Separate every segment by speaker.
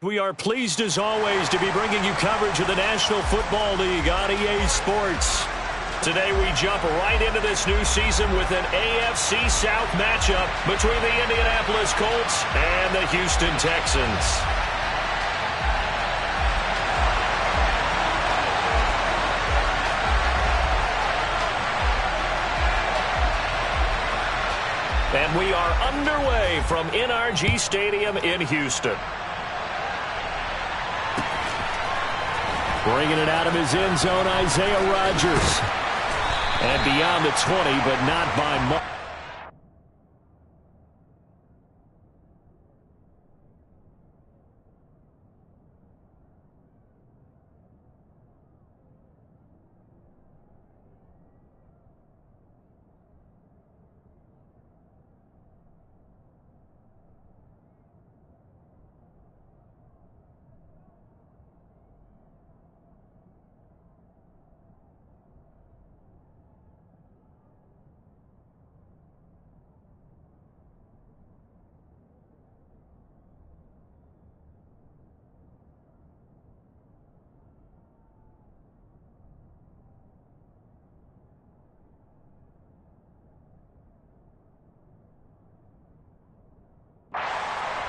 Speaker 1: We are pleased as always to be bringing you coverage of the National Football League on EA Sports. Today we jump right into this new season with an AFC South matchup between the Indianapolis Colts and the Houston Texans. And we are underway from NRG Stadium in Houston. Bringing it out of his end zone, Isaiah Rodgers. And beyond the 20, but not by much.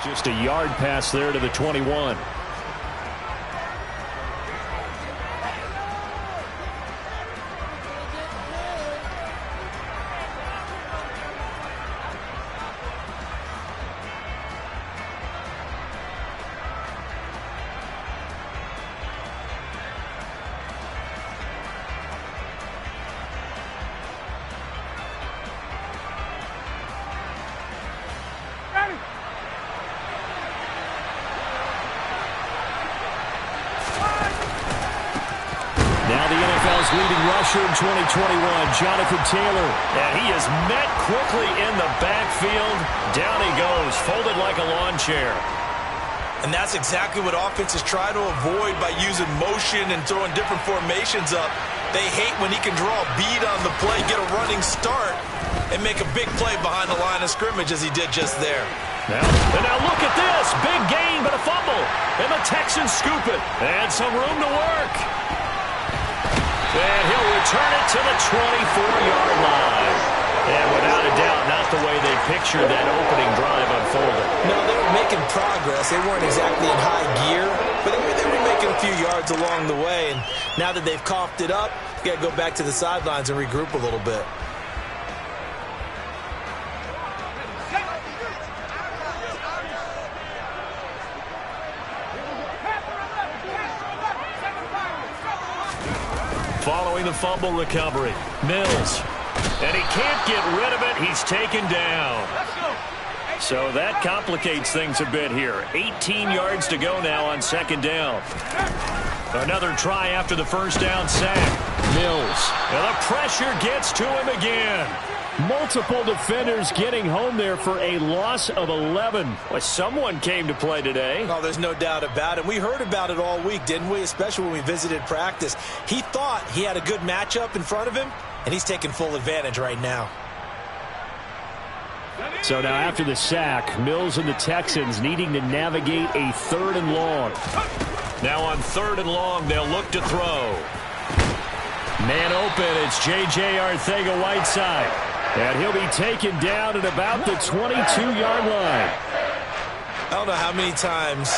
Speaker 1: Just a yard pass there to the 21. Leading rusher in 2021, Jonathan Taylor. And he is met quickly in the backfield. Down he goes, folded like a lawn chair.
Speaker 2: And that's exactly what offenses try to avoid by using motion and throwing different formations up. They hate when he can draw a bead on the play, get a running start, and make a big play behind the line of scrimmage as he did just there.
Speaker 1: Now look at this. Big gain, but a fumble. And the Texans scoop it. And some room to work. And he'll return it to the 24-yard line. And without a doubt, not the way they pictured that opening drive unfolded.
Speaker 2: No, they were making progress. They weren't exactly in high gear, but they were making a few yards along the way. And now that they've coughed it up, you got to go back to the sidelines and regroup a little bit.
Speaker 1: Following the fumble recovery, Mills. And he can't get rid of it. He's taken down. So that complicates things a bit here. 18 yards to go now on second down. Another try after the first down sack. Mills. And the pressure gets to him again. Multiple defenders getting home there for a loss of 11. Well, someone came to play today.
Speaker 2: Oh, there's no doubt about it. We heard about it all week, didn't we? Especially when we visited practice. He thought he had a good matchup in front of him, and he's taking full advantage right now.
Speaker 1: So now after the sack, Mills and the Texans needing to navigate a 3rd and long. Now on 3rd and long, they'll look to throw. Man open, it's J.J. Arcega-Whiteside. And he'll be taken down at about the 22-yard line.
Speaker 2: I don't know how many times,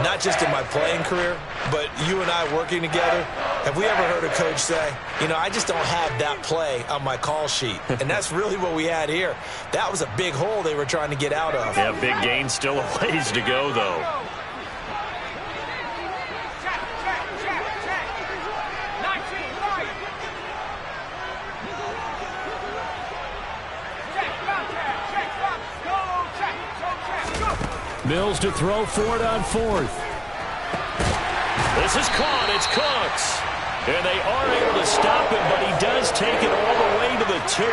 Speaker 2: not just in my playing career, but you and I working together, have we ever heard a coach say, you know, I just don't have that play on my call sheet. And that's really what we had here. That was a big hole they were trying to get out of.
Speaker 1: Yeah, big gain, still a ways to go, though. Mills to throw for it on 4th. This is caught. It's Cooks. And they are able to stop him, but he does take it all the way to the 2.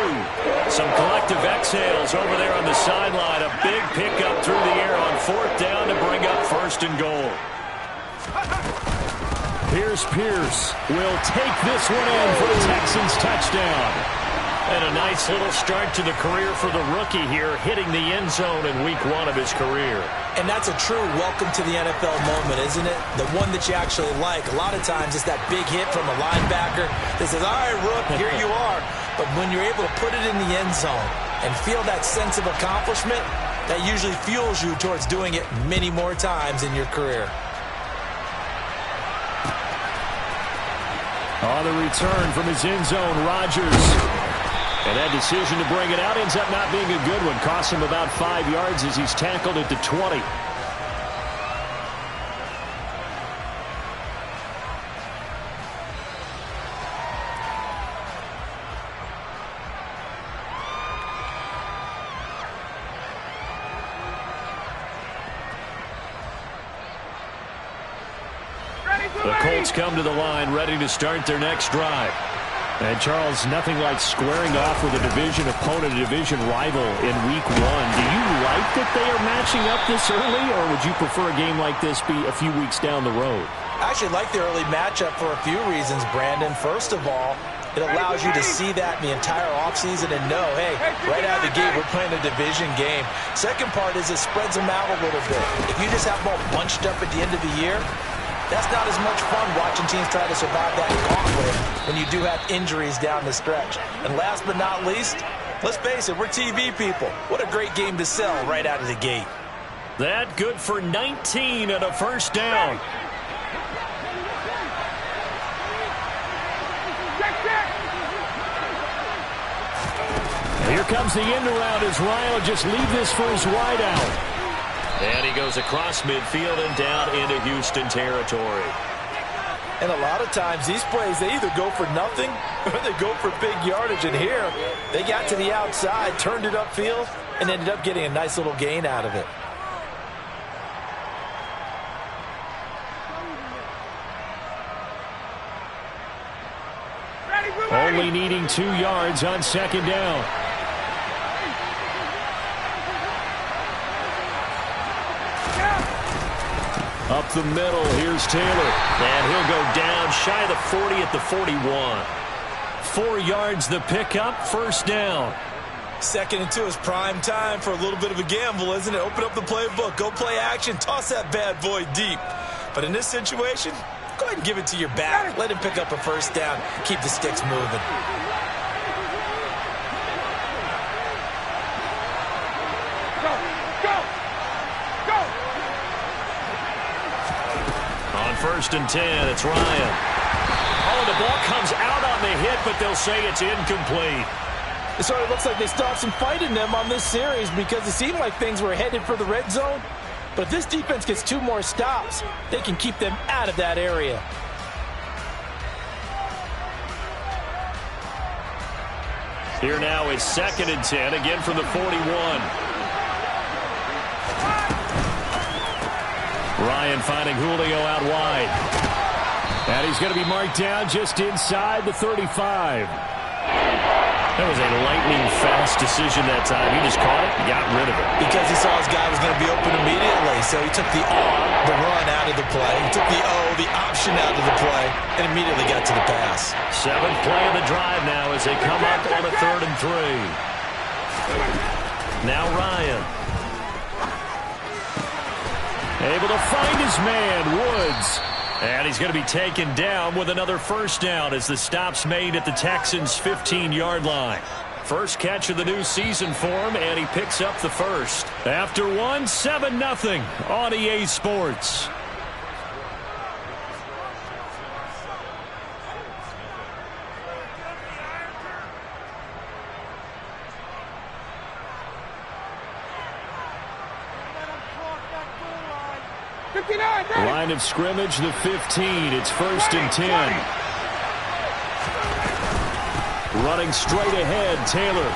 Speaker 1: Some collective exhales over there on the sideline. A big pickup through the air on 4th down to bring up 1st and goal. Pierce will take this one in for a Texans touchdown. And a nice little start to the career for the rookie here, hitting the end zone in week 1 of his career.
Speaker 2: And that's a true welcome to the NFL moment, isn't it? The one that you actually like. A lot of times it's that big hit from a linebacker that says, all right, Rook, here you are. But when you're able to put it in the end zone and feel that sense of accomplishment, that usually fuels you towards doing it many more times in your career.
Speaker 1: On the return from his end zone, Rodgers. And that decision to bring it out ends up not being a good one. Costs him about 5 yards as he's tackled at the 20. The Colts come to the line ready to start their next drive. And, Charles, nothing like squaring off with a division opponent, a division rival in week 1. Do you like that they are matching up this early, or would you prefer a game like this be a few weeks down the road?
Speaker 2: I actually like the early matchup for a few reasons, Brandon. First of all, it allows you to see that in the entire offseason and know, hey, right out of the gate, we're playing a division game. Second part is it spreads them out a little bit. If you just have them all bunched up at the end of the year, that's not as much fun watching teams try to survive that gauntlet when you do have injuries down the stretch. And last but not least, let's face it, we're TV people. What a great game to sell right out of the gate.
Speaker 1: That good for 19 and a first down. Here comes the end around as Ryan will just leave this for his wide out. And he goes across midfield and down into Houston territory.
Speaker 2: And a lot of times these plays, they either go for nothing or they go for big yardage. And here, they got to the outside, turned it upfield, and ended up getting a nice little gain out of it.
Speaker 1: Only needing 2 yards on second down. Up the middle, here's Taylor. And he'll go down shy of the 40 at the 41. 4 yards the pickup, first down.
Speaker 2: 2nd and 2 is prime time for a little bit of a gamble, isn't it? Open up the playbook, go play action, toss that bad boy deep. But in this situation, go ahead and give it to your back. Let him pick up a first down, keep the sticks moving.
Speaker 1: First and 10, it's Ryan. Oh, the ball comes out on the hit, but they'll say it's incomplete.
Speaker 2: It sort of looks like they stopped some fight in them on this series because it seemed like things were headed for the red zone. But if this defense gets 2 more stops, they can keep them out of that area.
Speaker 1: Here now is 2nd and 10, again from the 41. Ryan finding Julio out wide. And he's going to be marked down just inside the 35. That was a lightning-fast decision that time. He just caught it and got rid of it.
Speaker 2: Because he saw his guy was going to be open immediately. So he took the R, the run, out of the play. He took the O, the option, out of the play, and immediately got to the pass.
Speaker 1: 7th play of the drive now as they come up on a 3rd and 3. Now Ryan. Able to find his man, Woods. And he's going to be taken down with another first down as the stop's made at the Texans' 15-yard line. First catch of the new season for him, and he picks up the first. After 7-0 on EA Sports. Line of scrimmage, the 15. It's 1st and 10. Running straight ahead, Taylor.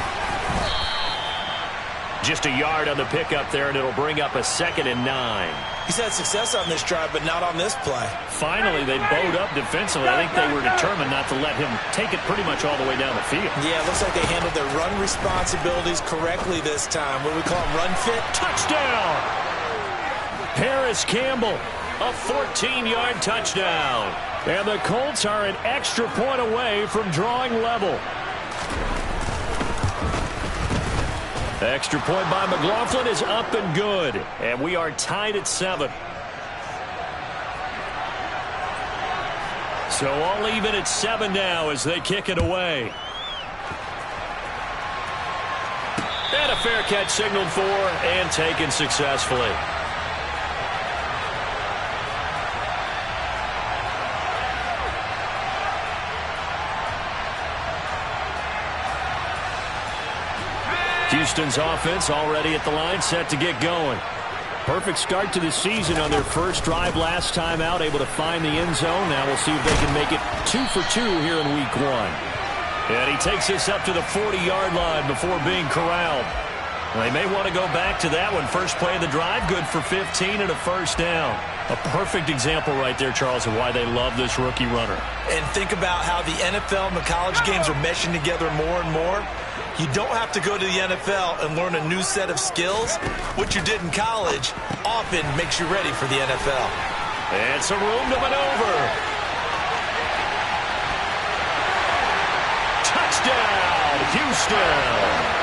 Speaker 1: Just a yard on the pickup there, and it'll bring up a 2nd and 9.
Speaker 2: He's had success on this drive, but not on this play.
Speaker 1: Finally, they bowed up defensively. I think they were determined not to let him take it pretty much all the way down the field.
Speaker 2: Yeah, it looks like they handled their run responsibilities correctly this time. What do we call them, run fit?
Speaker 1: Touchdown! Paris Campbell, a 14-yard touchdown. And the Colts are an extra point away from drawing level. Extra point by McLaughlin is up and good. And we are tied at 7. So all even at 7 now as they kick it away. And a fair catch signaled for and taken successfully. Houston's offense already at the line, set to get going. Perfect start to the season on their first drive last time out, able to find the end zone. Now we'll see if they can make it 2 for 2 here in week 1. And he takes this up to the 40-yard line before being corralled. They may want to go back to that one. First play of the drive, good for 15 and a first down. A perfect example right there, Charles, of why they love this rookie runner.
Speaker 2: And think about how the NFL and the college games are meshing together more and more. You don't have to go to the NFL and learn a new set of skills. What you did in college often makes you ready for the NFL.
Speaker 1: And some room to maneuver. Touchdown, Houston.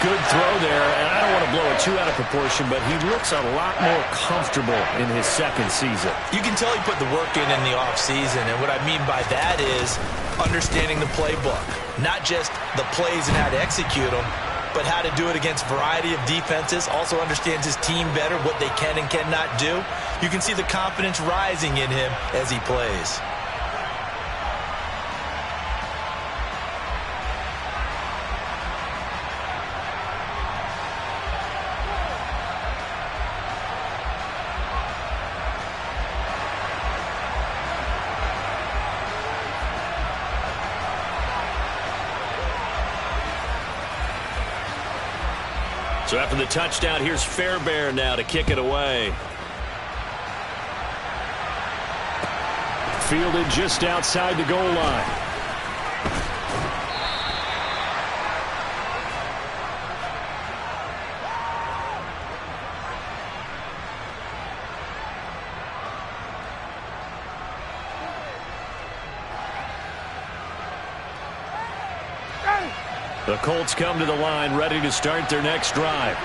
Speaker 1: Good throw there, and I don't want to blow it too out of proportion, but he looks a lot more comfortable in his second season.
Speaker 2: You can tell he put the work in the offseason, and what I mean by that is understanding the playbook. Not just the plays and how to execute them, but how to do it against a variety of defenses. Also understands his team better, what they can and cannot do. You can see the confidence rising in him as he plays.
Speaker 1: So after the touchdown, here's Fairbairn now to kick it away. Fielded just outside the goal line. The Colts come to the line, ready to start their next drive.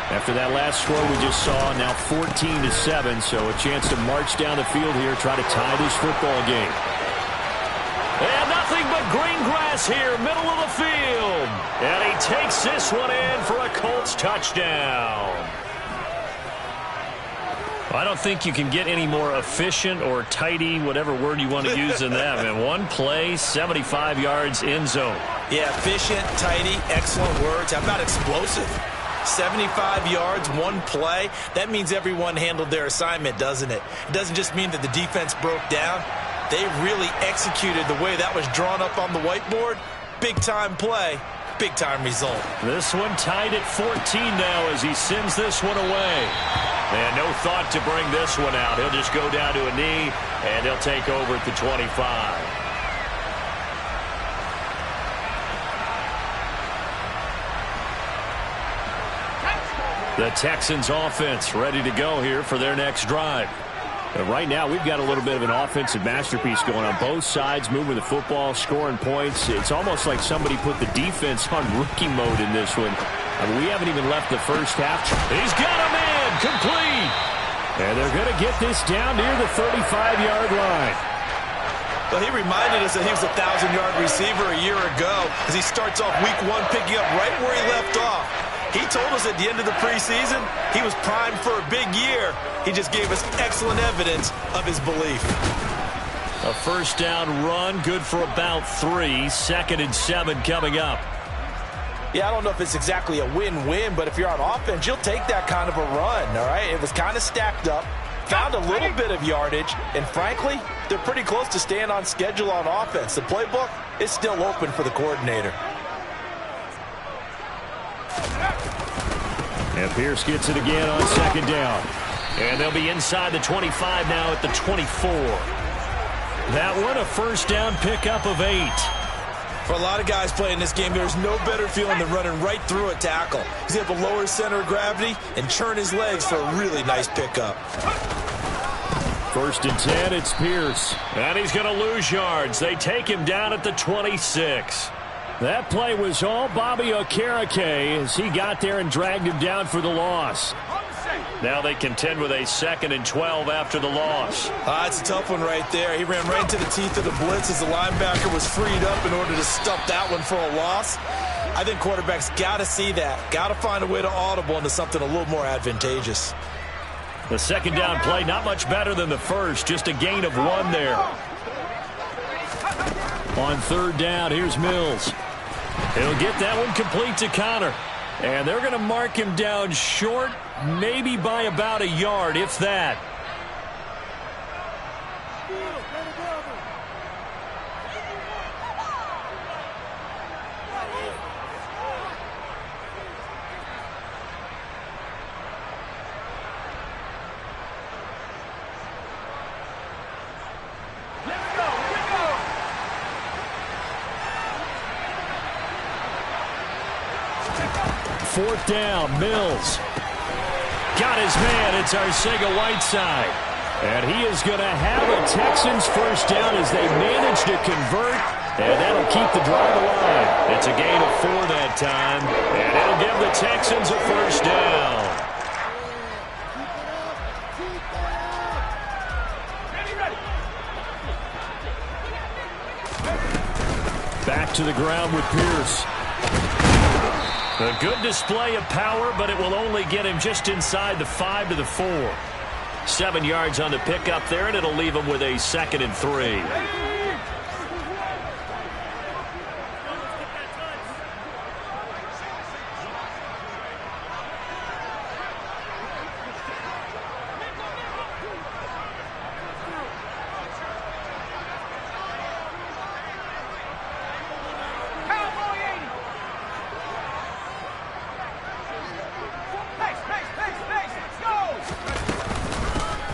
Speaker 1: After that last score we just saw, now 14-7, so a chance to march down the field here, try to tie this football game. And nothing but green grass here, middle of the field. And he takes this one in for a Colts touchdown. I don't think you can get any more efficient or tidy, whatever word you want to use in that. Man, one play, 75 yards, end zone.
Speaker 2: Yeah, efficient, tidy, excellent words. How about explosive? 75 yards, one play. That means everyone handled their assignment, doesn't it? It doesn't just mean that the defense broke down. They really executed the way that was drawn up on the whiteboard. Big-time play, big-time result.
Speaker 1: This one tied at 14 now as he sends this one away. And no thought to bring this one out. He'll just go down to a knee, and he'll take over at the 25. The Texans offense ready to go here for their next drive. And right now, we've got a little bit of an offensive masterpiece going on both sides, moving the football, scoring points. It's almost like somebody put the defense on rookie mode in this one. I mean, we haven't even left the first half. He's got a man complete. And they're going to get this down near the 35-yard line.
Speaker 2: Well, he reminded us that he was a 1,000-yard receiver a year ago as he starts off week 1 picking up right where he left off. He told us at the end of the preseason he was primed for a big year. He just gave us excellent evidence of his belief.
Speaker 1: A first down run, good for about 3. 2nd and 7 coming up.
Speaker 2: Yeah, I don't know if it's exactly a win-win, but if you're on offense, you'll take that kind of a run, all right? It was kind of stacked up, found a little bit of yardage, and frankly, they're pretty close to staying on schedule on offense. The playbook is still open for the coordinator.
Speaker 1: And Pierce gets it again on 2nd down. And they'll be inside the 25 now at the 24. That one, a first down pickup of 8.
Speaker 2: For a lot of guys playing this game, there's no better feeling than running right through a tackle. He's able to lower his center of gravity and churn his legs for a really nice pickup.
Speaker 1: 1st and 10, it's Pierce. And he's going to lose yards. They take him down at the 26. That play was all Bobby Okereke as he got there and dragged him down for the loss. Now they contend with a 2nd and 12 after the loss.
Speaker 2: It's a tough one right there. He ran right into the teeth of the blitz as the linebacker was freed up in order to stuff that one for a loss. I think quarterbacks got to see that. Got to find a way to audible into something a little more advantageous.
Speaker 1: The 2nd down play, not much better than the first. Just a gain of 1 there. On 3rd down, here's Mills. He'll get that one complete to Connor. And they're going to mark him down short, maybe by about a yard, if that. Fourth down, Mills. Got his man. It's Arcega-Whiteside. And he is going to have a Texans first down as they manage to convert. And that'll keep the drive alive. It's a gain of 4 that time. And it'll give the Texans a first down. Back to the ground with Pierce. A good display of power, but it will only get him just inside the 5 to the 4. 7 yards on the pickup there, and it'll leave him with a 2nd and 3.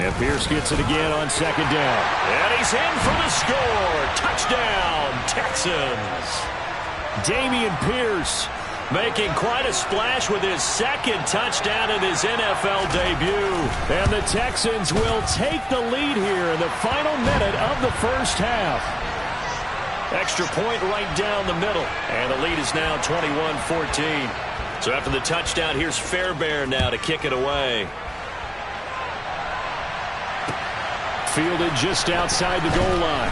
Speaker 1: And Pierce gets it again on 2nd down. And he's in for the score. Touchdown, Texans. Dameon Pierce making quite a splash with his 2nd touchdown in his NFL debut. And the Texans will take the lead here in the final minute of the first half. Extra point right down the middle. And the lead is now 21-14. So after the touchdown, here's Fairbairn now to kick it away. Fielded just outside the goal line.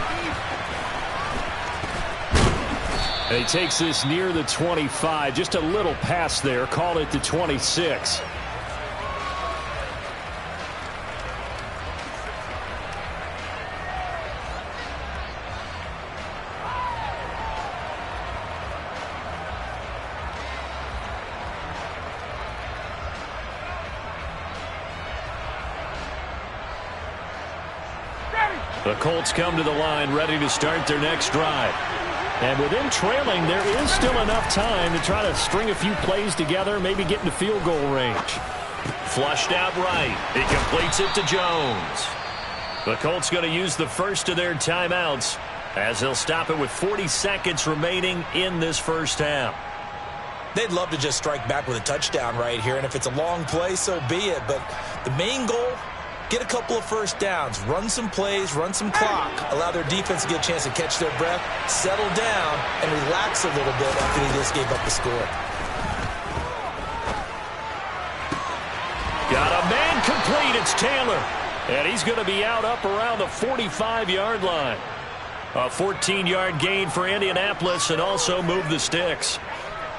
Speaker 1: And he takes this near the 25. Just a little pass there. Call it the 26. The Colts come to the line ready to start their next drive. And with them trailing, there is still enough time to try to string a few plays together, maybe get into field goal range. Flushed out right. He completes it to Jones. The Colts going to use the first of their timeouts as they'll stop it with 40 seconds remaining in this first half.
Speaker 2: They'd love to just strike back with a touchdown right here, and if it's a long play, so be it. But the main goal, get a couple of first downs, run some plays, run some clock, allow their defense to get a chance to catch their breath, settle down, and relax a little bit after they just gave up the score.
Speaker 1: Got a man complete. It's Taylor. And he's going to be out up around the 45-yard line. A 14-yard gain for Indianapolis and also move the sticks.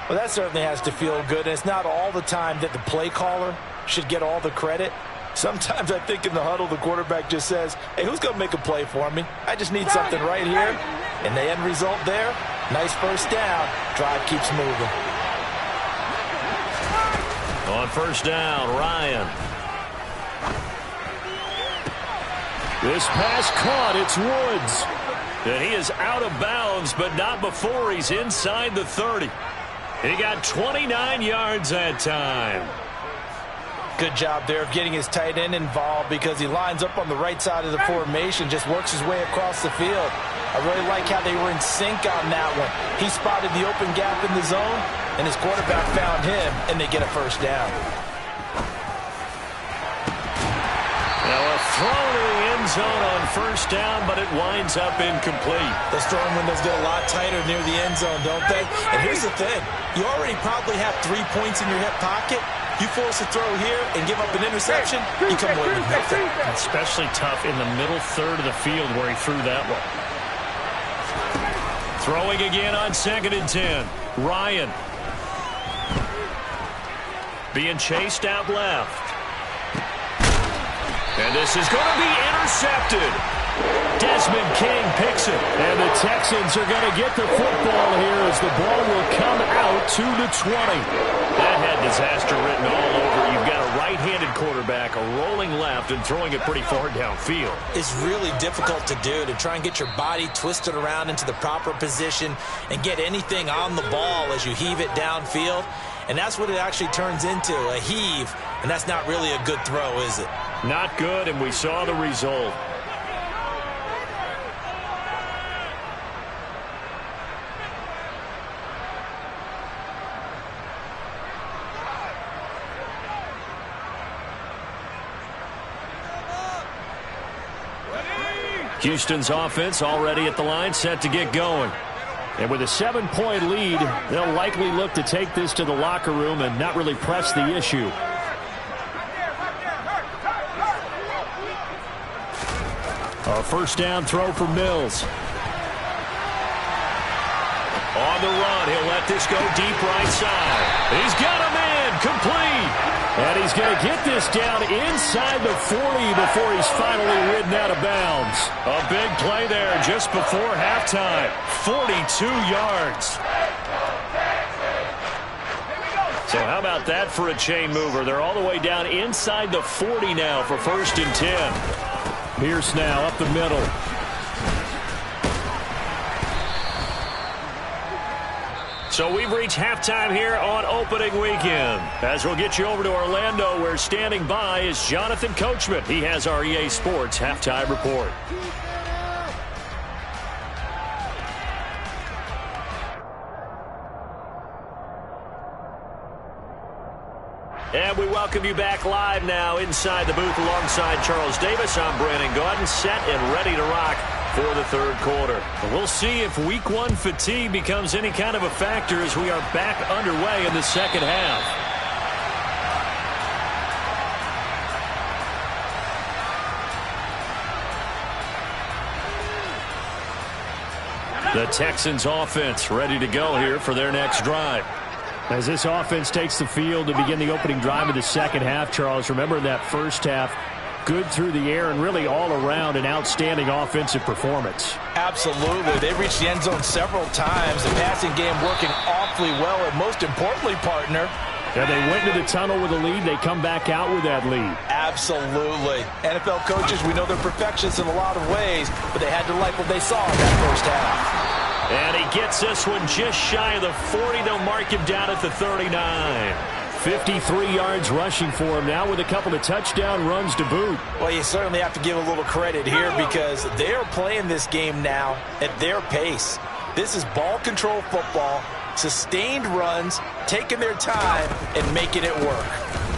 Speaker 2: Well, that certainly has to feel good. And it's not all the time that the play caller should get all the credit. Sometimes I think in the huddle, the quarterback just says, hey, who's going to make a play for me? I just need something right here. And the end result there, nice first down. Drive keeps moving.
Speaker 1: On first down, Ryan. This pass caught. It's Woods. And he is out of bounds, but not before he's inside the 30. He got 29 yards that time.
Speaker 2: Good job there of getting his tight end involved because he lines up on the right side of the formation, just works his way across the field. I really like how they were in sync on that one. He spotted the open gap in the zone, and his quarterback found him, and they get a first down.
Speaker 1: Now a throw to the end end zone on first down, but it winds up incomplete.
Speaker 2: Those throwing windows get a lot tighter near the end zone, don't they? And here's the thing. You already probably have 3 points in your hip pocket. You force a throw here and give up an interception, you come away with nothing.
Speaker 1: Especially tough in the middle third of the field where he threw that one. Throwing again on 2nd and 10. Ryan. Being chased out left. And this is going to be intercepted. Desmond King picks it. And the Texans are going to get the football here as the ball will come out to the 20. That had disaster written all over. You've got a right-handed quarterback, a rolling left, and throwing it pretty far downfield.
Speaker 2: It's really difficult to do, to try and get your body twisted around into the proper position and get anything on the ball as you heave it downfield. And that's what it actually turns into, a heave. And that's not really a good throw, is it?
Speaker 1: Not good, and we saw the result. Houston's offense already at the line, set to get going. And with a 7-point lead, they'll likely look to take this to the locker room and not really press the issue. A first down throw for Mills. On the run, he'll let this go deep right side. He's got him in, complete. And he's going to get this down inside the 40 before he's finally ridden out of bounds. A big play there just before halftime. 42 yards. So how about that for a chain mover? They're all the way down inside the 40 now for 1st and 10. Pierce now up the middle. So we've reached halftime here on opening weekend. As we'll get you over to Orlando, where standing by is Jonathan Coachman. He has our EA Sports halftime report. And we welcome you back live now inside the booth alongside Charles Davis. I'm Brandon Gaudin, set and ready to rock for the third quarter. We'll see if week 1 fatigue becomes any kind of a factor as we are back underway in the second half. The Texans offense ready to go here for their next drive. As this offense takes the field to begin the opening drive of the second half, Charles, remember that first half, good through the air and really all around an outstanding offensive performance.
Speaker 2: Absolutely. They reached the end zone several times. The passing game working awfully well, and most importantly, partner,
Speaker 1: and they went into the tunnel with a lead. They come back out with that lead.
Speaker 2: Absolutely. NFL coaches, we know they're perfectionists in a lot of ways, but they had to like what they saw in that first half.
Speaker 1: And he gets this one just shy of the 40. They'll mark him down at the 39. 53 yards rushing for him now with a couple of touchdown runs to boot.
Speaker 2: Well, you certainly have to give a little credit here because they are playing this game now at their pace. This is ball control football, sustained runs, taking their time and making it work.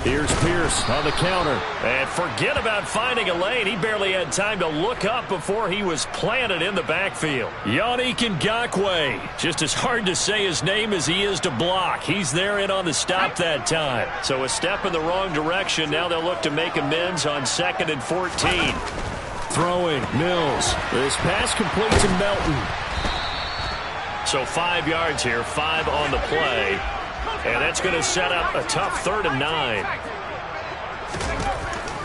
Speaker 1: Here's Pierce on the counter. And forget about finding a lane. He barely had time to look up before he was planted in the backfield. Yannick Ngakoue. Just as hard to say his name as he is to block. He's there in on the stop that time. So a step in the wrong direction. Now they'll look to make amends on 2nd and 14. Throwing, Mills. This pass complete to Melton. So 5 yards here, 5 on the play. And that's going to set up a tough 3rd and 9.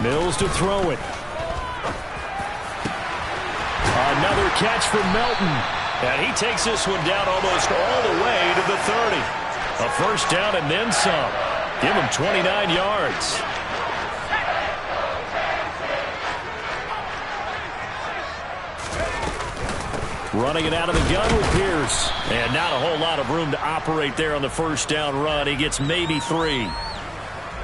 Speaker 1: Mills to throw it. Another catch for Melton. And he takes this one down almost all the way to the 30. A first down and then some. Give him 29 yards. Running it out of the gun with Pierce. And not a whole lot of room to operate there on the first down run. He gets maybe 3.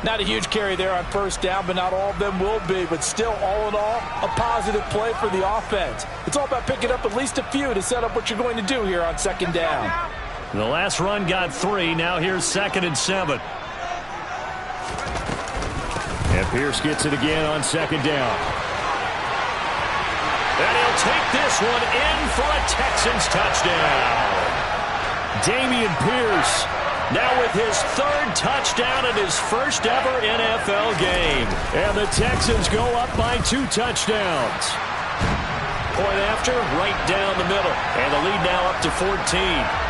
Speaker 2: Not a huge carry there on first down, but not all of them will be. But still, all in all, a positive play for the offense. It's all about picking up at least a few to set up what you're going to do here on 2nd down.
Speaker 1: The last run got 3. Now here's 2nd and 7. And Pierce gets it again on 2nd down. And he'll take this one in for a Texans touchdown. Dameon Pierce now with his third touchdown in his first ever NFL game. And the Texans go up by 2 touchdowns. Point after, right down the middle. And the lead now up to 14.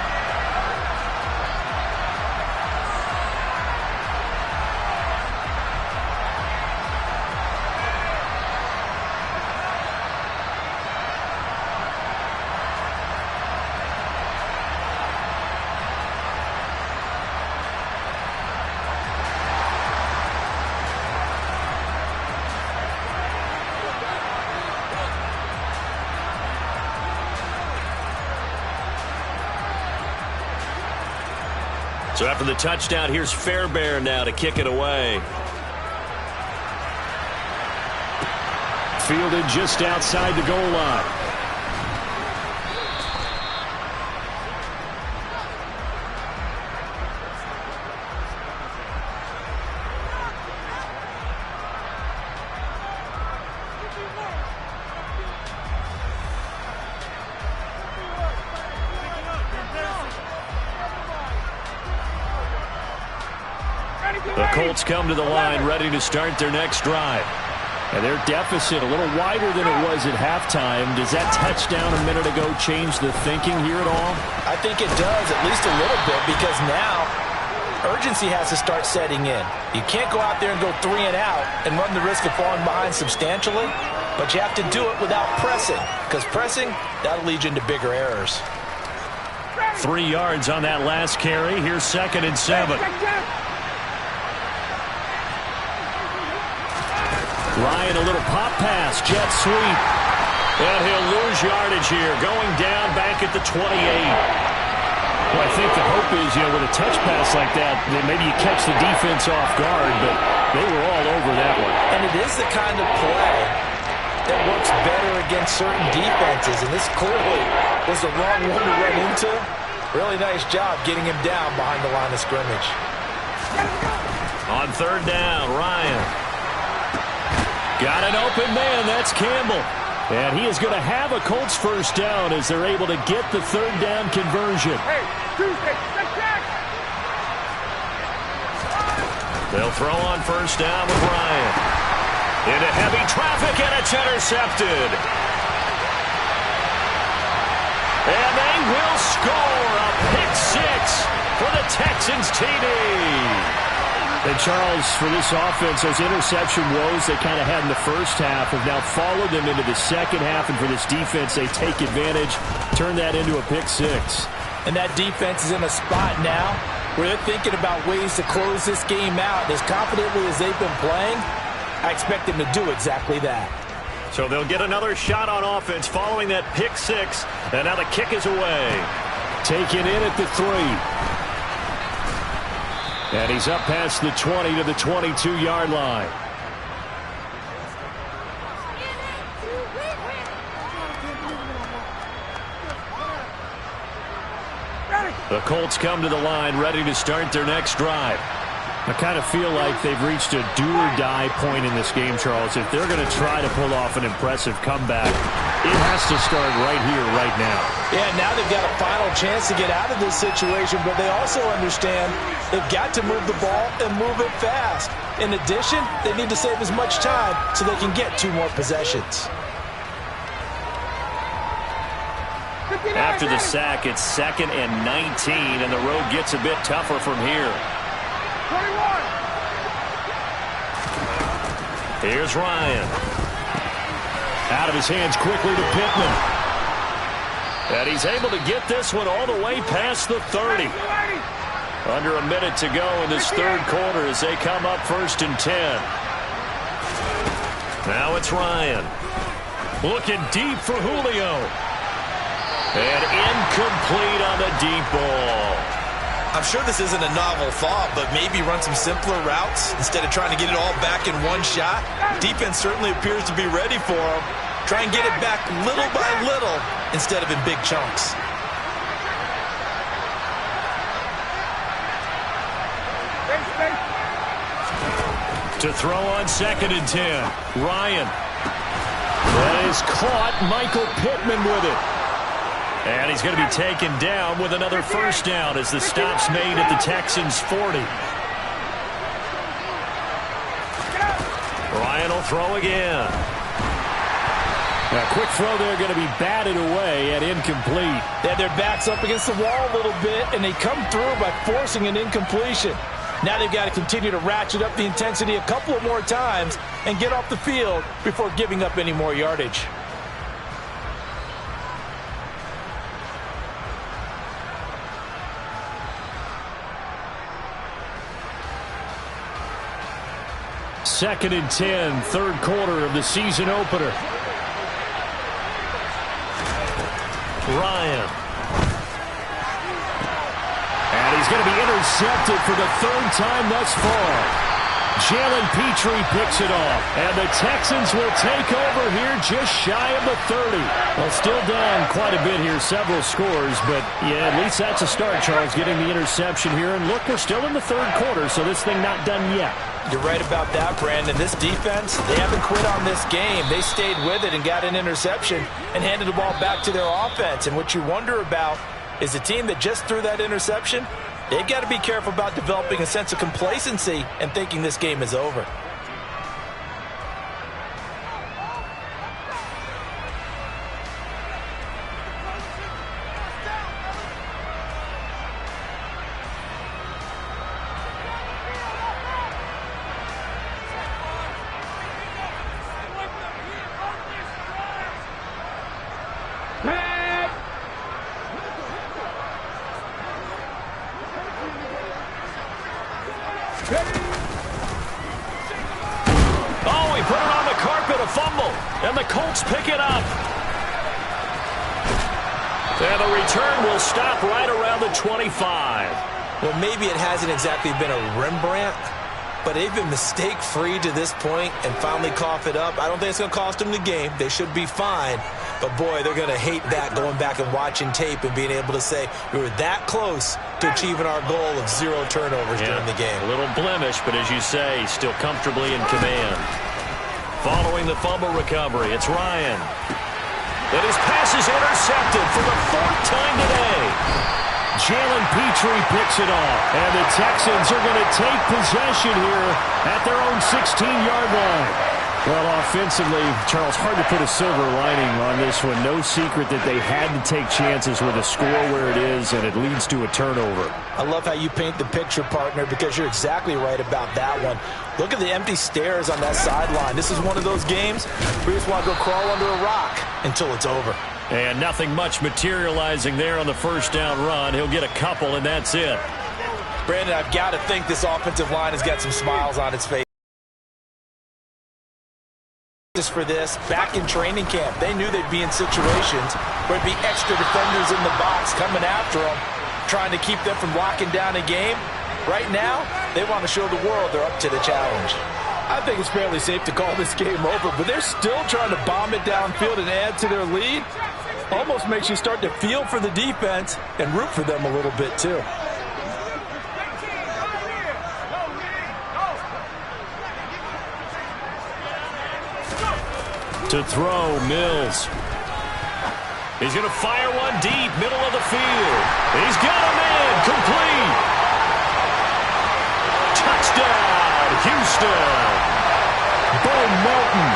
Speaker 1: So after the touchdown, here's Fairbairn now to kick it away. Fielded just outside the goal line. The Colts come to the line ready to start their next drive. And their deficit a little wider than it was at halftime. Does that touchdown a minute ago change the thinking here at all?
Speaker 2: I think it does, at least a little bit, because now urgency has to start setting in. You can't go out there and go 3 and out and run the risk of falling behind substantially, but you have to do it without pressing, because pressing, that'll lead you into bigger errors.
Speaker 1: 3 yards on that last carry. Here's 2nd and 7. Ryan, a little pop pass, jet sweep. And he'll lose yardage here, going down back at the 28. Well, I think the hope is, with a touch pass like that, then maybe you catch the defense off guard, but they were all over that one.
Speaker 2: And it is the kind of play that works better against certain defenses, and this clearly was the wrong one to run into. Really nice job getting him down behind the line of scrimmage.
Speaker 1: On 3rd down, Ryan. Got an open man, that's Campbell. And he is going to have a Colts first down as they're able to get the 3rd down conversion. They'll throw on first down with Ryan. Into heavy traffic, and it's intercepted. And they will score a pick 6 for the Texans TD.
Speaker 3: And, Charles, for this offense, those interception woes they kind of had in the first half have now followed them into the second half. And for this defense, they take advantage, turn that into a pick 6.
Speaker 2: And that defense is in a spot now where they're thinking about ways to close this game out. As confidently as they've been playing, I expect them to do exactly that.
Speaker 1: So they'll get another shot on offense following that pick 6. And now the kick is away.
Speaker 3: Taken in at the 3. And he's up past the 20 to the 22-yard line. The Colts come to the line ready to start their next drive. I kind of feel like they've reached a do-or-die point in this game, Charles. If they're going to try to pull off an impressive comeback, it has to start right here, right now.
Speaker 2: Yeah, now they've got a final chance to get out of this situation, but they also understand they've got to move the ball and move it fast. In addition, they need to save as much time so they can get 2 more possessions.
Speaker 1: After the sack, it's 2nd and 19, and the road gets a bit tougher from here.
Speaker 4: 21.
Speaker 1: Here's Ryan. Out of his hands quickly to Pittman. And he's able to get this one all the way past the 30. Under a minute to go in this 3rd quarter as they come up 1st and 10. Now it's Ryan. Looking deep for Julio. And incomplete on the deep ball.
Speaker 2: I'm sure this isn't a novel thought, but maybe run some simpler routes instead of trying to get it all back in one shot. Defense certainly appears to be ready for him. Try and get it back little by little instead of in big chunks.
Speaker 1: To throw on 2nd and 10. Ryan. That is caught. Michael Pittman with it. And he's going to be taken down with another first down as the stop's made at the Texans' 40. Ryan will throw again. A quick throw there going to be batted away and incomplete.
Speaker 2: They had their backs up against the wall a little bit, and they come through by forcing an incompletion. Now they've got to continue to ratchet up the intensity a couple of more times and get off the field before giving up any more yardage.
Speaker 1: Second and 10, third quarter of the season opener. Ryan. And he's going to be intercepted for the third time thus far. Jalen Petrie picks it off. And the Texans will take over here just shy of the 30. Well, still down quite a bit here, several scores. But, yeah, at least that's a start, Charles, getting the interception here. And look, we're still in the third quarter, so this thing not done yet.
Speaker 2: You're right about that, Brandon. This defense, they haven't quit on this game. They stayed with it and got an interception and handed the ball back to their offense. And what you wonder about is a team that just threw that interception, they've got to be careful about developing a sense of complacency and thinking this game is over.
Speaker 1: Oh, he put it on the carpet, a fumble, and the Colts pick it up. And the return will stop right around the 25.
Speaker 2: Well, maybe it hasn't exactly been a Rembrandt, but they've been mistake-free to this point and finally cough it up. I don't think it's going to cost them the game. They should be fine. But, boy, they're going to hate that, going back and watching tape and being able to say we were that close to achieving our goal of 0 turnovers during the game.
Speaker 1: A little blemish, but as you say, still comfortably in command. Following the fumble recovery, it's Ryan. And his pass is intercepted for the fourth time today. Jalen Petrie picks it off, and the Texans are going to take possession here at their own 16-yard line. Well, offensively, Charles, hard to put a silver lining on this one. No secret that they had to take chances with a score where it is, and it leads to a turnover.
Speaker 2: I love how you paint the picture, partner, because you're exactly right about that one. Look at the empty stares on that sideline. This is one of those games where you just want to go crawl under a rock until it's over.
Speaker 1: And nothing much materializing there on the first down run. He'll get a couple, and that's it.
Speaker 2: Brandon, I've got to think this offensive line has got some smiles on its face. For this, back in training camp, they knew they'd be in situations where there'd be extra defenders in the box coming after them, trying to keep them from locking down a game. Right now, they want to show the world they're up to the challenge. I think it's fairly safe to call this game over, but they're still trying to bomb it downfield and add to their lead. Almost makes you start to feel for the defense and root for them a little bit, too.
Speaker 1: To throw, Mills. He's going to fire one deep, middle of the field. He's got a man, complete. Touchdown, Houston. Bo Melton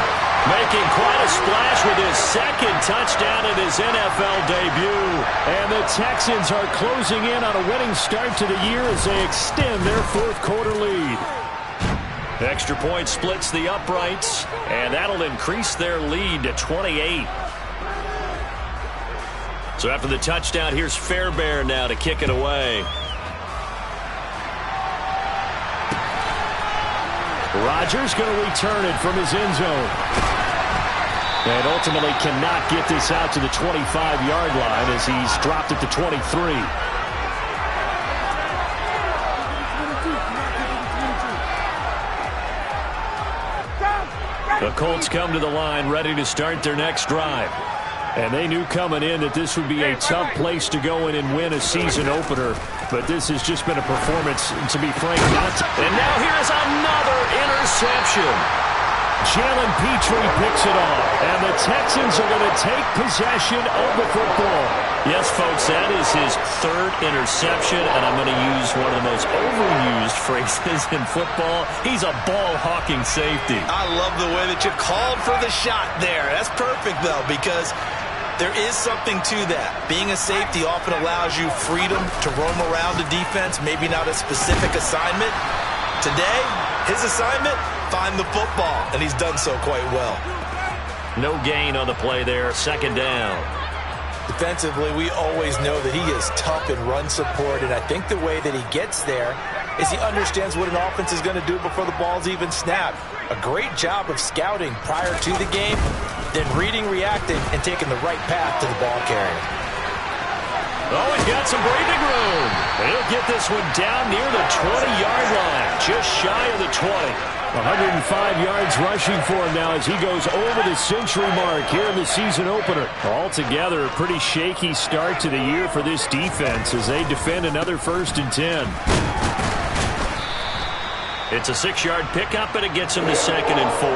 Speaker 1: making quite a splash with his second touchdown in his NFL debut. And the Texans are closing in on a winning start to the year as they extend their fourth quarter lead. Extra point splits the uprights, and that'll increase their lead to 28. So after the touchdown, here's Fairbairn now to kick it away. Rodgers going to return it from his end zone. And ultimately cannot get this out to the 25-yard line as he's dropped it to 23. The Colts come to the line ready to start their next drive. And they knew coming in that this would be a tough place to go in and win a season opener. But this has just been a performance, to be frank, not. And now here's another interception.
Speaker 3: Jalen Petrie picks it off, and the Texans are going to take possession of the football.
Speaker 1: Yes, folks, that is his third interception, and I'm going to use one of the most overused phrases in football. He's a ball-hawking safety.
Speaker 2: I love the way that you called for the shot there. That's perfect, though, because there is something to that. Being a safety often allows you freedom to roam around the defense, maybe not a specific assignment. Today, his assignment, find the football, and he's done so quite well.
Speaker 1: No gain on the play there, second down.
Speaker 2: Defensively, we always know that he is tough in run support, and I think the way that he gets there is he understands what an offense is going to do before the ball's even snapped. A great job of scouting prior to the game, then reading, reacting, and taking the right path to the ball carrier.
Speaker 1: Oh, he's got some breathing room. He'll get this one down near the 20-yard line, just shy of the 20.
Speaker 3: 105 yards rushing for him now as he goes over the century mark here in the season opener. Altogether, a pretty shaky start to the year for this defense as they defend another 1st and 10.
Speaker 1: It's a 6-yard pickup, and it gets him to 2nd and 4.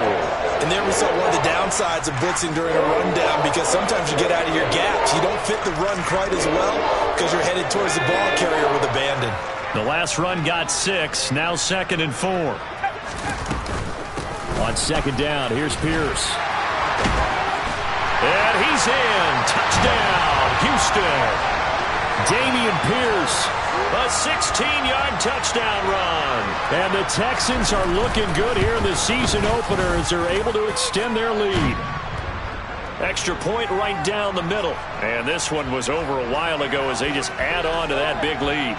Speaker 2: And there we saw one of the downsides of blitzing during a rundown, because sometimes you get out of your gaps. You don't fit the run quite as well because you're headed towards the ball carrier with abandon.
Speaker 1: The last run got 6, now 2nd and 4.
Speaker 3: On 2nd down, here's Pierce.
Speaker 1: And he's in. Touchdown, Houston.
Speaker 3: Dameon Pierce.
Speaker 1: A 16-yard touchdown run.
Speaker 3: And the Texans are looking good here in the season opener as they're able to extend their lead.
Speaker 1: Extra point right down the middle. And this one was over a while ago as they just add on to that big lead.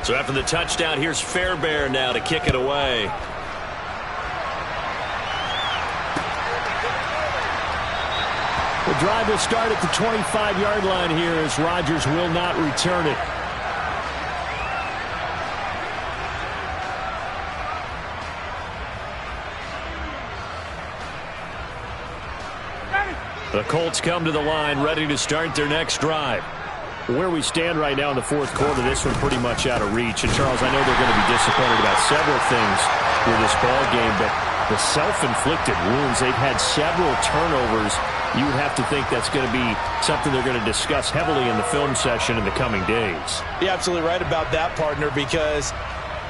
Speaker 1: So after the touchdown, here's Fairbairn now to kick it away.
Speaker 3: The drive will start at the 25-yard line here as Rodgers will not return it.
Speaker 1: The Colts come to the line ready to start their next drive.
Speaker 3: Where we stand right now in the 4th quarter, this one pretty much out of reach. And, Charles, I know they're going to be disappointed about several things with this ball game, but the self-inflicted wounds, they've had several turnovers. You would have to think that's going to be something they're going to discuss heavily in the film session in the coming days.
Speaker 2: You're absolutely right about that, partner, because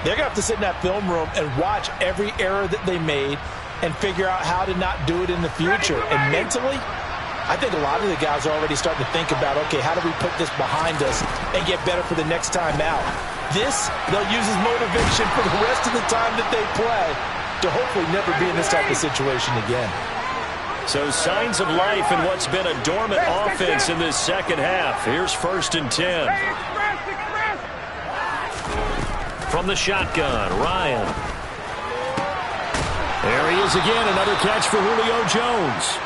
Speaker 2: they're going to have to sit in that film room and watch every error that they made and figure out how to not do it in the future. And mentally, I think a lot of the guys are already starting to think about, okay, how do we put this behind us and get better for the next time out? This, they'll use as motivation for the rest of the time that they play to hopefully never be in this type of situation again.
Speaker 1: So signs of life in what's been a dormant offense in this second half. Here's 1st and 10. From the shotgun, Ryan.
Speaker 3: There he is again, another catch for Julio Jones.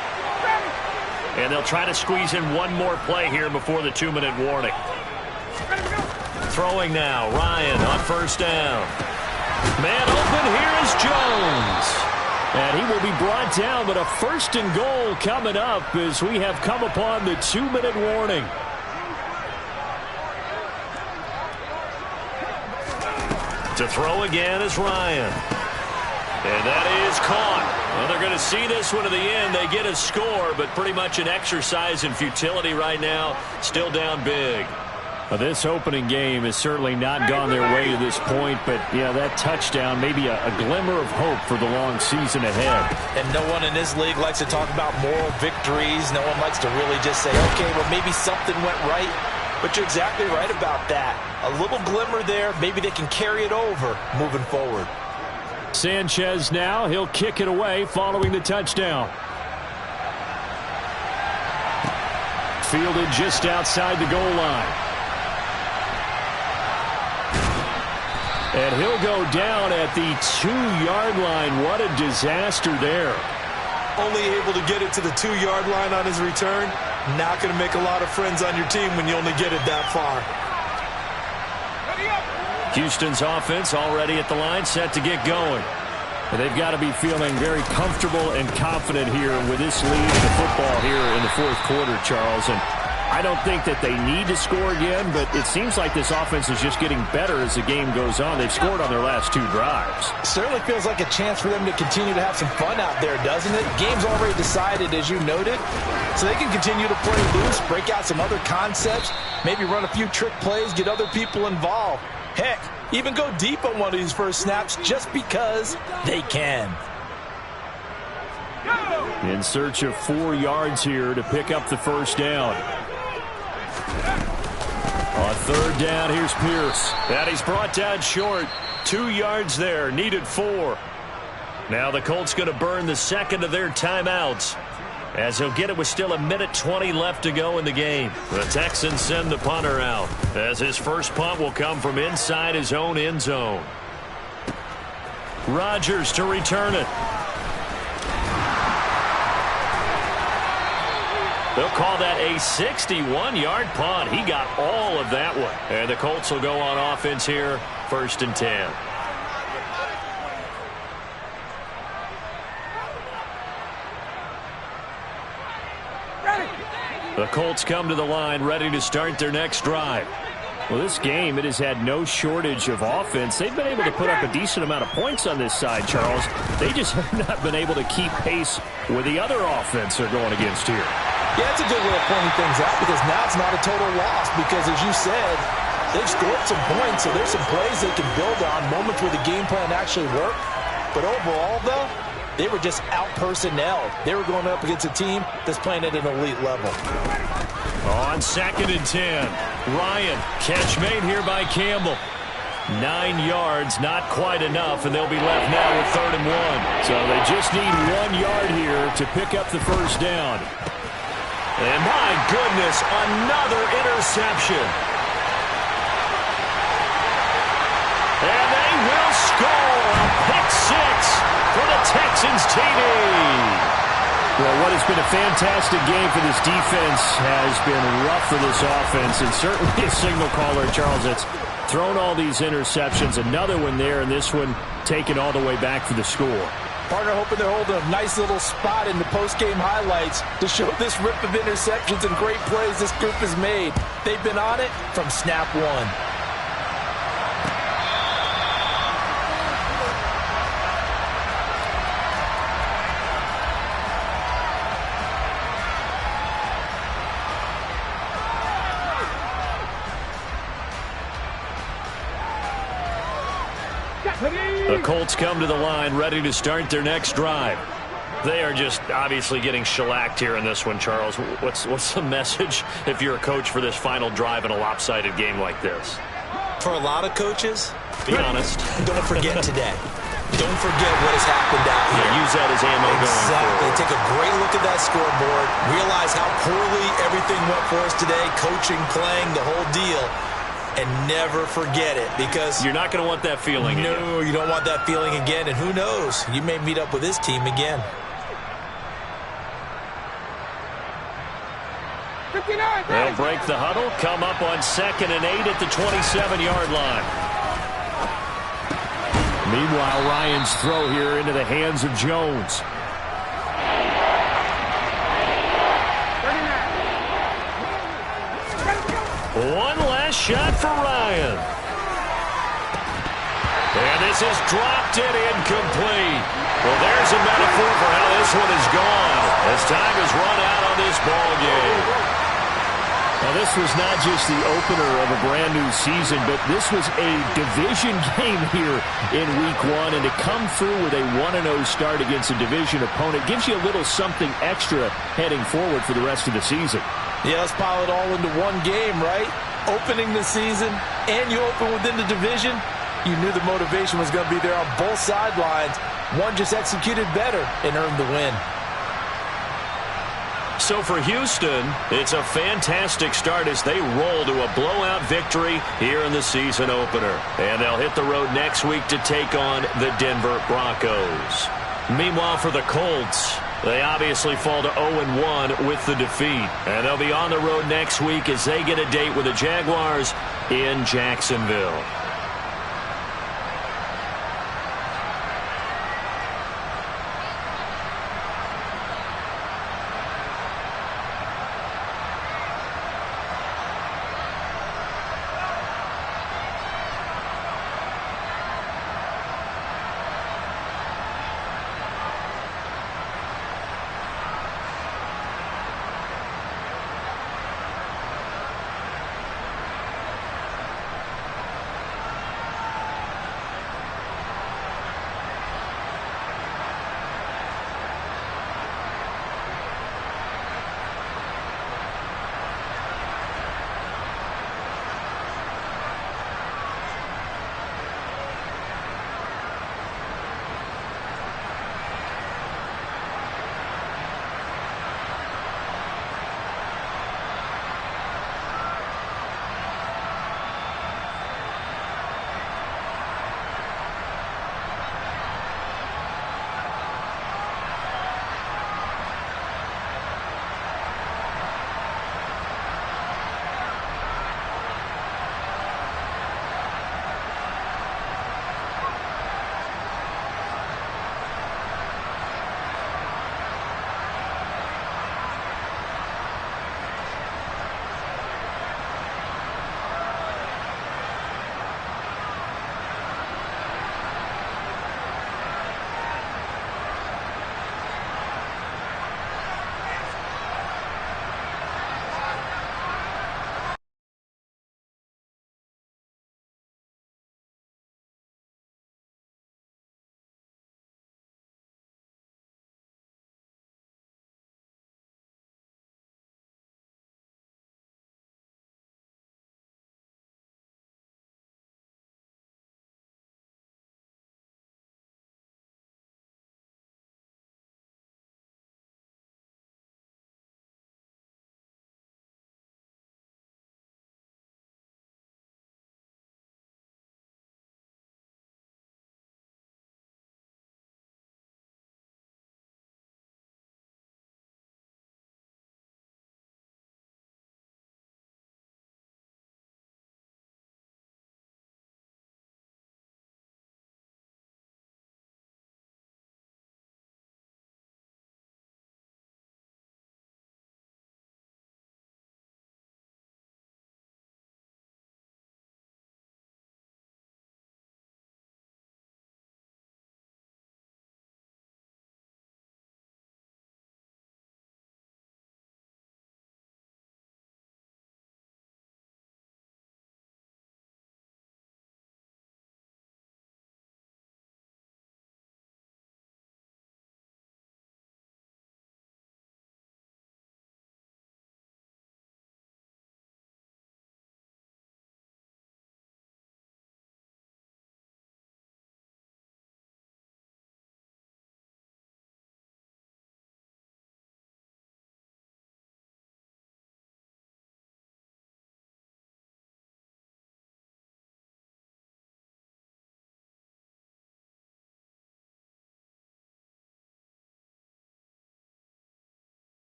Speaker 1: And they'll try to squeeze in one more play here before the 2-minute warning. Throwing now, Ryan on 1st down. Man open, here is Jones.
Speaker 3: And he will be brought down, but a 1st and goal coming up as we have come upon the 2-minute warning.
Speaker 1: To throw again is Ryan. And that is caught. Well, they're going to see this one to the end. They get a score, but pretty much an exercise in futility right now. Still down big.
Speaker 3: Well, this opening game has certainly not gone their way to this point, but, yeah, that touchdown, maybe a glimmer of hope for the long season ahead.
Speaker 2: And no one in this league likes to talk about moral victories. No one likes to really just say, okay, well, maybe something went right. But you're exactly right about that. A little glimmer there. Maybe they can carry it over moving forward.
Speaker 3: Sanchez now, he'll kick it away following the touchdown. Fielded just outside the goal line. And he'll go down at the 2-yard line. What a disaster there.
Speaker 2: Only able to get it to the 2-yard line on his return. Not going to make a lot of friends on your team when you only get it that far.
Speaker 1: Houston's offense already at the line, set to get going.
Speaker 3: And they've got to be feeling very comfortable and confident here with this lead in the football here in the 4th quarter, Charles. And I don't think that they need to score again, but it seems like this offense is just getting better as the game goes on. They've scored on their last 2 drives.
Speaker 2: Certainly feels like a chance for them to continue to have some fun out there, doesn't it? Game's already decided, as you noted, so they can continue to play loose, break out some other concepts, maybe run a few trick plays, get other people involved. Heck, even go deep on one of these first snaps just because they can.
Speaker 3: In search of 4 yards here to pick up the first down. On 3rd down, here's Pierce.
Speaker 1: And he's brought down short. 2 yards there, needed 4. Now the Colts going to burn the second of their timeouts, as he'll get it with still 1:20 left to go in the game. The Texans send the punter out, as his first punt will come from inside his own end zone. Rodgers to return it. They'll call that a 61-yard punt. He got all of that one. And the Colts will go on offense here, 1st and 10. The Colts come to the line, ready to start their next drive.
Speaker 3: Well, this game, it has had no shortage of offense. They've been able to put up a decent amount of points on this side, Charles. They just have not been able to keep pace with the other offense they're going against here.
Speaker 2: Yeah, it's a good way of pointing things out, because now it's not a total loss, because as you said, they've scored some points, so there's some plays they can build on, moments where the game plan actually worked. But overall, though, they were just out-personnelled. They were going up against a team that's playing at an elite level.
Speaker 1: On 2nd and 10, Ryan, catch made here by Campbell. 9 yards, not quite enough, and they'll be left now with 3rd and 1.
Speaker 3: So they just need 1 yard here to pick up the first down.
Speaker 1: And my goodness, another interception. And they will score a pick 6 for the Texans TD.
Speaker 3: Well, what has been a fantastic game for this defense has been rough for this offense, and certainly a signal caller, Charles, that's thrown all these interceptions. Another one there, and this one taken all the way back for the score.
Speaker 2: Partner hoping they're holding a nice little spot in the post-game highlights to show this rip of interceptions and great plays this group has made. They've been on it from snap 1.
Speaker 1: The Colts come to the line, ready to start their next drive. They are just obviously getting shellacked here in this one, Charles. What's the message if you're a coach for this final drive in a lopsided game like this?
Speaker 2: For a lot of coaches,
Speaker 1: be honest.
Speaker 2: Don't forget today. Don't forget what has happened out here.
Speaker 1: Use that as ammo going forward.
Speaker 2: Take a great look at that scoreboard. Realize how poorly everything went for us today. Coaching, playing, the whole deal. And never forget it, because
Speaker 1: you're not going to want that feeling again.
Speaker 2: No, you don't want that feeling again. And who knows? You may meet up with this team again.
Speaker 1: They'll break the huddle, come up on 2nd and 8 at the 27-yard line.
Speaker 3: Meanwhile, Ryan's throw here into the hands of Jones.
Speaker 1: One last shot for Ryan. And this is dropped and incomplete. Well, there's a metaphor for how this one is gone, as time has run out on this ball game.
Speaker 3: Now, this was not just the opener of a brand-new season, but this was a division game here in Week 1, and to come through with a 1-0 start against a division opponent gives you a little something extra heading forward for the rest of the season.
Speaker 2: Yeah, let's pile it all into one game, right? Opening the season, and you open within the division. You knew the motivation was going to be there on both sidelines. One just executed better and earned the win.
Speaker 1: So for Houston, it's a fantastic start as they roll to a blowout victory here in the season opener. And they'll hit the road next week to take on the Denver Broncos. Meanwhile, for the Colts, they obviously fall to 0-1 with the defeat. And they'll be on the road next week as they get a date with the Jaguars in Jacksonville.